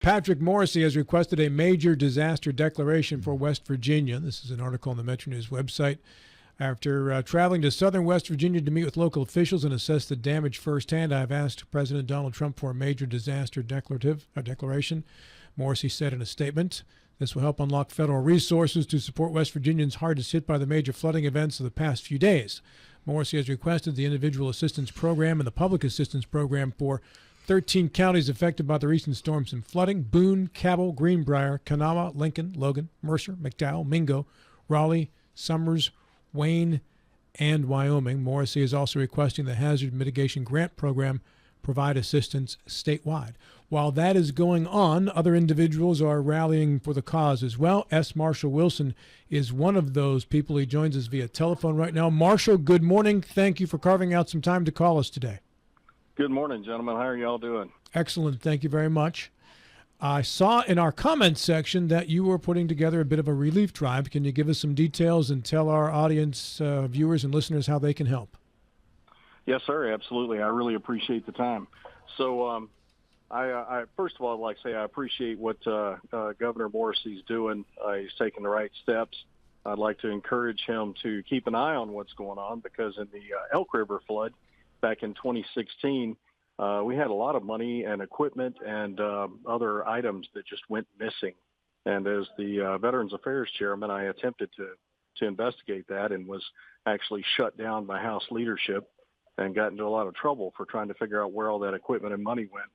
Patrick Morrissey has requested a major disaster declaration for West Virginia. This is an article on the Metro News website. After traveling to southern West Virginia to meet with local officials and assess the damage firsthand, I've asked President Donald Trump for a major disaster declaration. Morrissey said in a statement, this will help unlock federal resources to support West Virginians hardest hit by the major flooding events of the past few days. Morrissey has requested the Individual Assistance Program and the Public Assistance Program for 13 counties affected by the recent storms and flooding: Boone, Cabell, Greenbrier, Kanawha, Lincoln, Logan, Mercer, McDowell, Mingo, Raleigh, Summers, Wayne, and Wyoming. Morrissey is also requesting the Hazard Mitigation Grant Program provide assistance statewide. While that is going on, other individuals are rallying for the cause as well. S. Marshall Wilson is one of those people. He joins us via telephone right now. Marshall, good morning. Thank you for carving out some time to call us today. Good morning, gentlemen. How are y'all doing? Excellent. Thank you very much. I saw in our comments section that you were putting together a bit of a relief drive. Can you give us some details and tell our audience, viewers and listeners, how they can help? Yes, sir. Absolutely. I really appreciate the time. So I first of all, I'd like to say I appreciate what Governor Morrissey's doing. He's taking the right steps. I'd like to encourage him to keep an eye on what's going on, because in the Elk River flood back in 2016, we had a lot of money and equipment and other items that just went missing. And as the Veterans Affairs Chairman, I attempted to investigate that and was actually shut down by House leadership and got into a lot of trouble for trying to figure out where all that equipment and money went.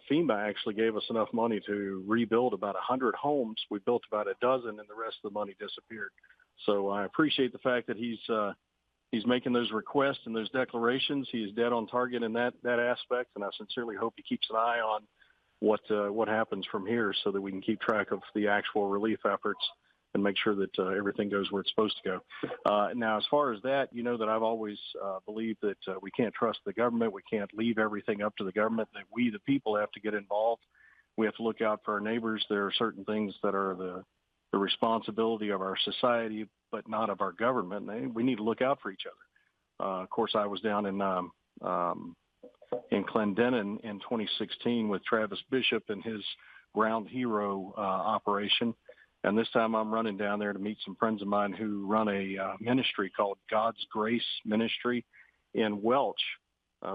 FEMA actually gave us enough money to rebuild about 100 homes. We built about a dozen, and the rest of the money disappeared. So I appreciate the fact that he's making those requests and those declarations. He's dead on target in that aspect, and I sincerely hope he keeps an eye on what happens from here so that we can keep track of the actual relief efforts and make sure that everything goes where it's supposed to go. Now, as far as that, you know that I've always believed that we can't trust the government. We can't leave everything up to the government, that we, the people, have to get involved. We have to look out for our neighbors. There are certain things that are the responsibility of our society, but not of our government. We need to look out for each other. Of course, I was down in Clendenin in 2016 with Travis Bishop and his Ground Hero operation. And this time I'm running down there to meet some friends of mine who run a ministry called God's Grace Ministry in Welch.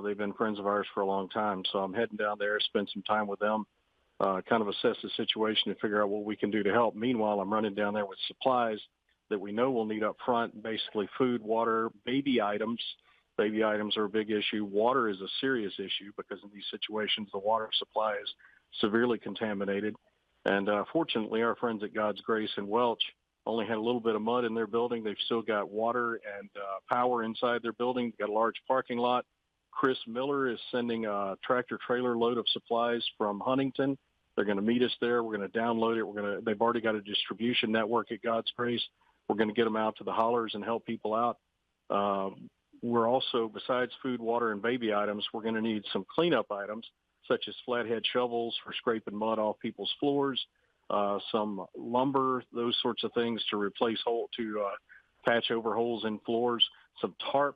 They've been friends of ours for a long time. So I'm heading down there, spend some time with them, kind of assess the situation and figure out what we can do to help. Meanwhile, I'm running down there with supplies that we know we'll need up front, basically food, water, baby items. Baby items are a big issue. Water is a serious issue because in these situations, the water supply is severely contaminated. And fortunately, our friends at God's Grace in Welch only had a little bit of mud in their building. They've still got water and power inside their building. They've got a large parking lot. Chris Miller is sending a tractor-trailer load of supplies from Huntington. They're going to meet us there. We're going to download it. They've already got a distribution network at God's Grace. We're going to get them out to the hollers and help people out. We're also, besides food, water, and baby items, we're going to need some cleanup items, such as flathead shovels for scraping mud off people's floors, some lumber, those sorts of things to patch over holes in floors, some tarps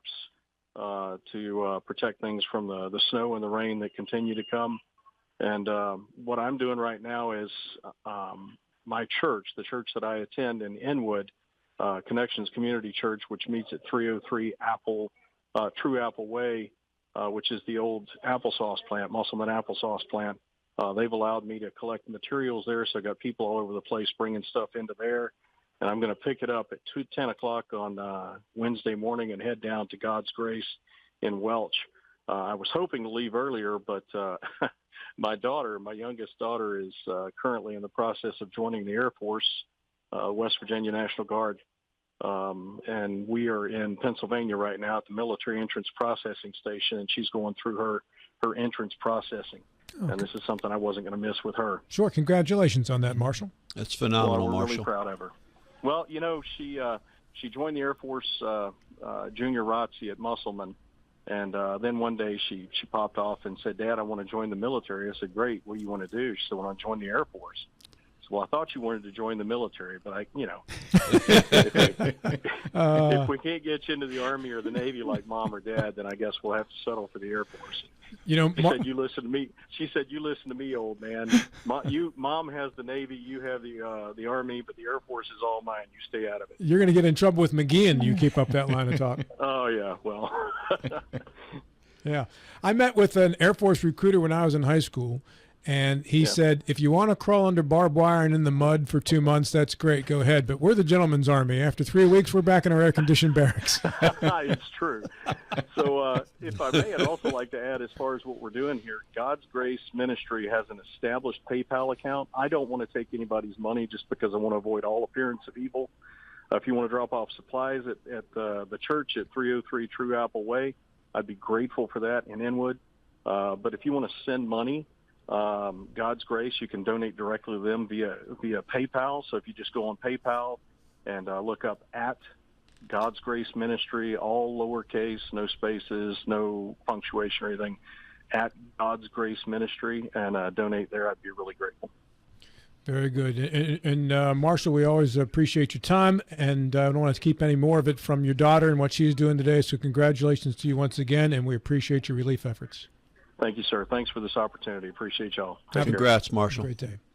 to protect things from the snow and the rain that continue to come. And what I'm doing right now is my church, the church that I attend in Inwood, Connections Community Church, which meets at 303 True Apple Way, which is the old applesauce plant, Musselman applesauce plant. They've allowed me to collect materials there, so I got people all over the place bringing stuff into there. And I'm going to pick it up at 10 o'clock on Wednesday morning and head down to God's Grace in Welch. I was hoping to leave earlier, but my youngest daughter, is currently in the process of joining the Air Force, West Virginia National Guard. And we are in Pennsylvania right now at the military entrance processing station, and she's going through her entrance processing. Okay. And this is something I wasn't going to miss with her. Sure. Congratulations on that, Marshall. That's phenomenal, we're Marshall. Really proud of her. Well, you know, she joined the Air Force junior ROTC at Musselman, and then one day she popped off and said, "Dad, I want to join the military." I said, "Great. What do you want to do?" She said, "I want to join the Air Force." Well, I thought you wanted to join the military, but if we can't get you into the Army or the Navy like Mom or Dad, then I guess we'll have to settle for the Air Force. You know, She said, "You listen to me." She said, "You listen to me, old man. Mom has the Navy, you have the Army, but the Air Force is all mine. You stay out of it." you're going to get in trouble with McGeehan. You keep up that line of talk. Oh yeah, well. Yeah. I met with an Air Force recruiter when I was in high school, and he said, if you want to crawl under barbed wire and in the mud for 2 months, that's great. Go ahead. But we're the gentleman's Army. After 3 weeks, we're back in our air-conditioned barracks. It's true. So if I may, I'd also like to add, as far as what we're doing here, God's Grace Ministry has an established PayPal account. I don't want to take anybody's money just because I want to avoid all appearance of evil. If you want to drop off supplies at the church at 303 True Apple Way, I'd be grateful for that in Inwood. But if you want to send money, God's Grace, you can donate directly to them via PayPal. So if you just go on PayPal and look up at God's Grace Ministry, all lowercase, no spaces, no punctuation or anything, at God's Grace Ministry, and donate there, I'd be really grateful. Very good. And Marshall, we always appreciate your time, and I don't want to keep any more of it from your daughter and what she's doing today. So congratulations to you once again, and we appreciate your relief efforts. Thank you, sir. Thanks for this opportunity. Appreciate y'all. Congrats, Marshall. Great day.